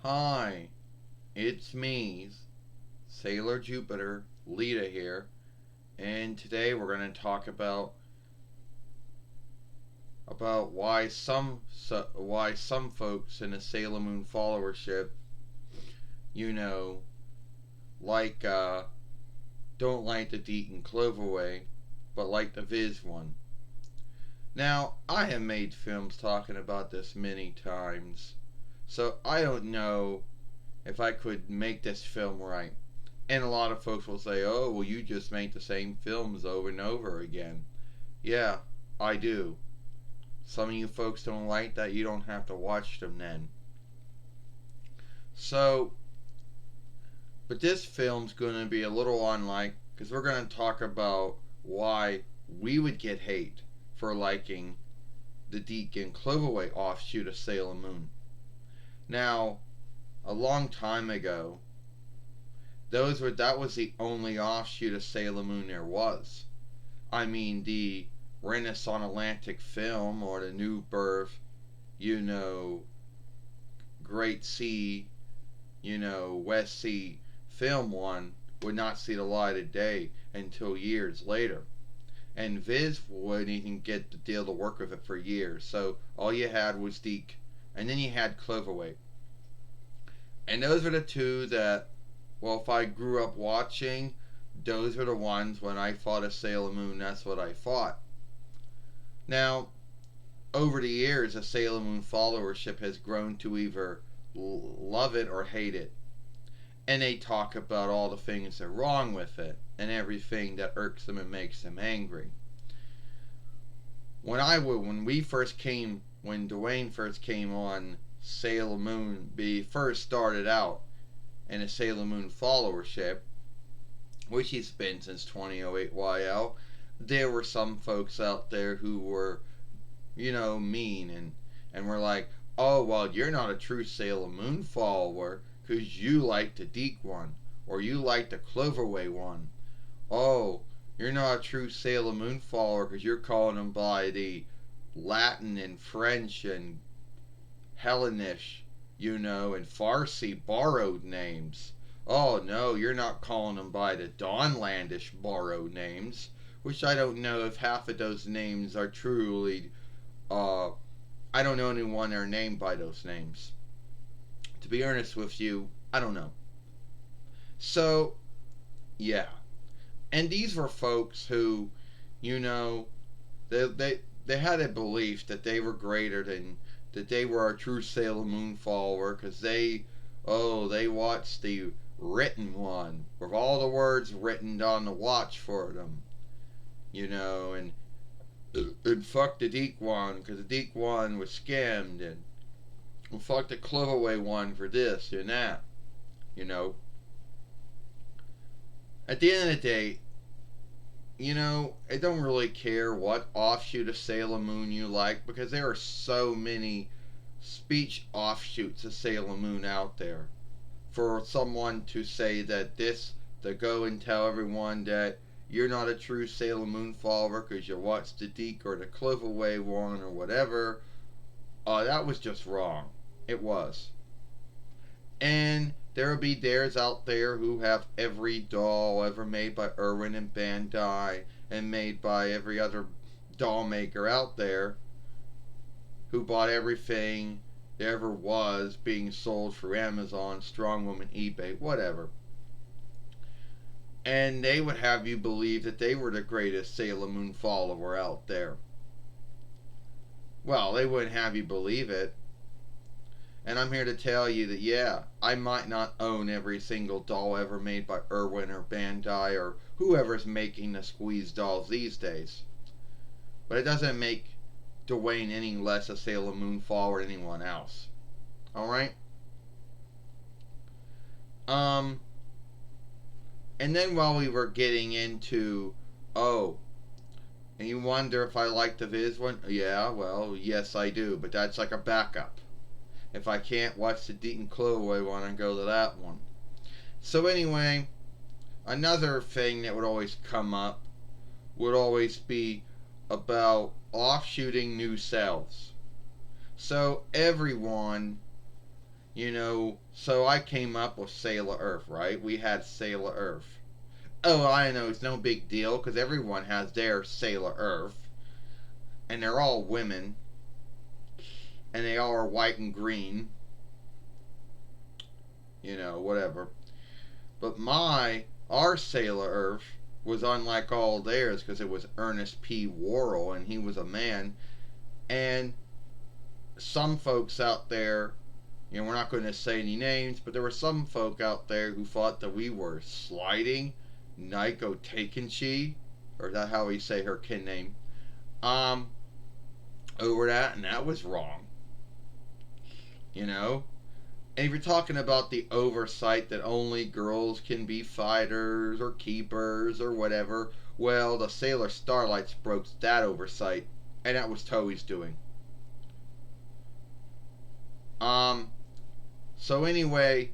Hi, it's me, Sailor Jupiter, Lita here, and today we're going to talk about why some folks in the Sailor Moon followership, you know, like don't like the Deacon Cloverway, but like the Viz one. Now, I have made films talking about this many times, so I don't know if I could make this film right. And a lot of folks will say, oh, well, you just make the same films over and over again. Yeah, I do. Some of you folks don't like that, you don't have to watch them then. So, but this film's going to be a little unlike, because we're going to talk about why we would get hate for liking the Deacon Cloverway offshoot of Sailor Moon. Now, a long time ago, that was the only offshoot of Sailor Moon there was. I mean, the Renaissance Atlantic film or the New Birth, you know, Great Sea, West Sea film one would not see the light of day until years later. And Viz wouldn't even get the deal to work with it for years. So all you had was Deke. And then you had Cloverway. And those are the two that, well, if I grew up watching, those are the ones when I fought a Sailor Moon, that's what I fought. Now, over the years, the Sailor Moon followership has grown to either love it or hate it. And they talk about all the things that are wrong with it and everything that irks them and makes them angry. When Dwayne first came on Sailor Moon, he first started out in a Sailor Moon followership, which he's been since 2008 YL. There were some folks out there who were, mean and were like, oh, well, you're not a true Sailor Moon follower because you like the Deke one or you like the Cloverway one. Oh, you're not a true Sailor Moon follower because you're calling them by the Latin and French and Hellenish, and Farsi borrowed names. Oh no, you're not calling them by the Dawnlandish borrowed names, which I don't know if half of those names are truly. I don't know anyone that are named by those names. To be honest with you, I don't know. So, yeah. And these were folks who, you know, they had a belief that they were greater than that they were a true Sailor Moon follower because they watched the written one with all the words written on the watch for them, and fuck the Deke one because the Deke one was scammed, and fuck the Cloverway one for this and that, you know. At the end of the day, I don't really care what offshoot of Sailor Moon you like because there are so many speech offshoots of Sailor Moon out there. For someone to say to go and tell everyone that you're not a true Sailor Moon follower because you watched the Deke or the Cloverway one or whatever, that was just wrong. It was. And there will be dares out there who have every doll ever made by Irwin and Bandai and made by every other doll maker out there who bought everything there ever was being sold through Amazon, Strong Woman, eBay, whatever. And they would have you believe that they were the greatest Sailor Moon follower out there. Well, they wouldn't have you believe it. And I'm here to tell you that, yeah, I might not own every single doll ever made by Irwin or Bandai or whoever's making the squeeze dolls these days. But it doesn't make Dwayne any less a Sailor Moon follower than anyone else. Alright? And then while we were getting into, and you wonder if I like the Viz one? Yeah, well, yes I do, but that's like a backup. If I can't watch the Deacon Cloverway one, I go to that one. So anyway, another thing that would always come up would always be about offshooting new selves. So everyone So I came up with Sailor Earth, right? We had Sailor Earth. Oh, I know, it's no big deal because everyone has their Sailor Earth, and they're all women, and they all are white and green, whatever. But our Sailor Earth was unlike all theirs because it was Ernest P. Worrell, and he was a man. And some folks out there, we're not going to say any names, but there were some folk out there who thought that we were sliding Naiko Takenchi, or is that how we say her kin name, um, over that, and that was wrong, you know? And if you're talking about the oversight that only girls can be fighters or keepers or whatever, well, the Sailor Starlights broke that oversight, and that was Toei's doing. Um, so anyway,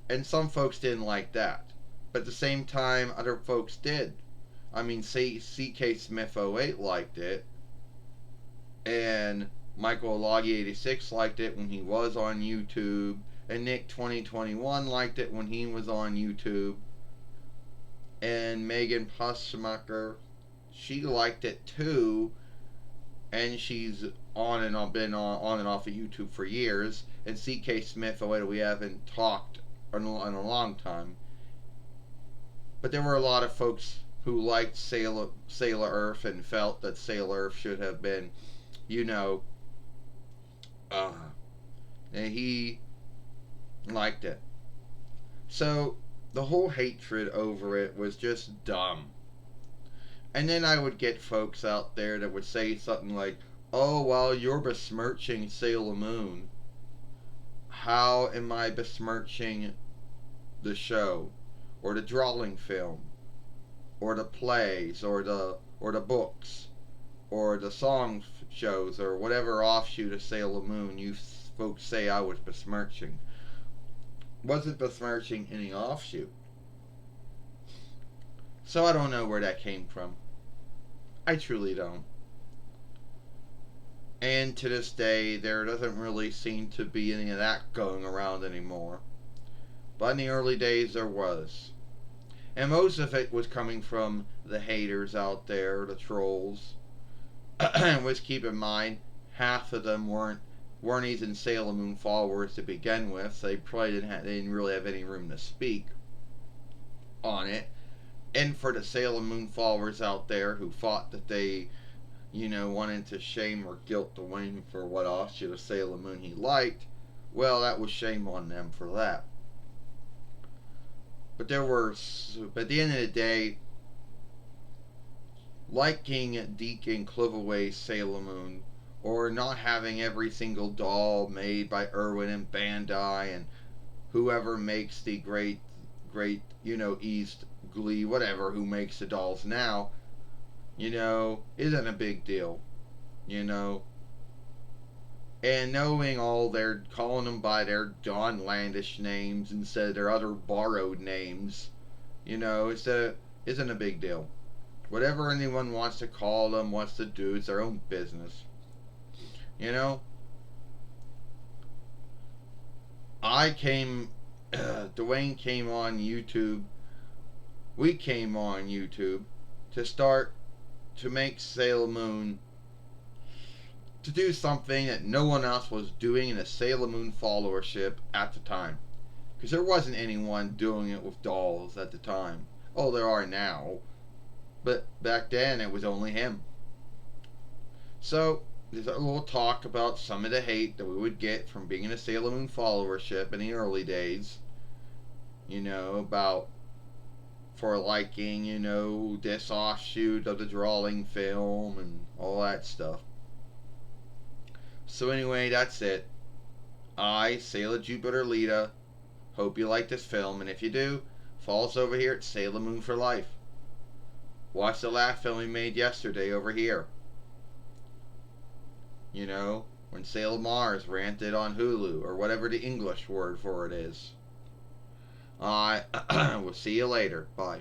and some folks didn't like that. But at the same time, other folks did. I mean, say CK Smith 08 liked it, and Michael Alagi 86 liked it when he was on YouTube, and Nick 2021 liked it when he was on YouTube, and Megan Pussmacher, she liked it too, and she's been on and off of YouTube for years. And CK Smith 08, we haven't talked in a long time. But there were a lot of folks who liked Sailor Earth and felt that Sailor Earth should have been, you know, uh, and he liked it. So the whole hatred over it was just dumb. And then I would get folks out there that would say something like, "Oh, well, you're besmirching Sailor Moon. How am I besmirching the show, or the drawing film, or the plays, or the books, or the song shows, or whatever offshoot of Sailor Moon you folks say I was besmirching?" Wasn't besmirching any offshoot. So I don't know where that came from. I truly don't. And to this day, there doesn't really seem to be any of that going around anymore. But in the early days, there was. And most of it was coming from the haters out there, the trolls. Which, keep in mind, half of them weren't even Sailor Moon followers to begin with, so they probably didn't really have any room to speak on it. And for the Sailor Moon followers out there who thought that they, wanted to shame or guilt Dwayne for what offshoot of Sailor Moon he liked, well, that was shame on them for that. But at the end of the day, liking Deacon Cloverway Sailor Moon, or not having every single doll made by Irwin and Bandai and whoever makes the great, East Glee, whatever, who makes the dolls now, isn't a big deal, And knowing they're calling them by their Dawnlandish names instead of their other borrowed names, isn't a big deal. Whatever anyone wants to call them, wants to do, it's their own business. Dwayne came on YouTube. We came on YouTube to make Sailor Moon, to do something that no one else was doing in the Sailor Moon followership at the time. Because there wasn't anyone doing it with dolls at the time. Oh, there are now. But back then, it was only him. So, there's a little talk about some of the hate that we would get from being in a Sailor Moon followership in the early days. About for liking, this offshoot of the drawing film and all that stuff. So anyway, that's it. I, Sailor Jupiter Lita, hope you like this film, and if you do, follow us over here at Sailor Moon for Life. Watch the last film we made yesterday over here. When Sailor Mars ranted on Hulu, or whatever the English word for it is. We'll see you later. Bye.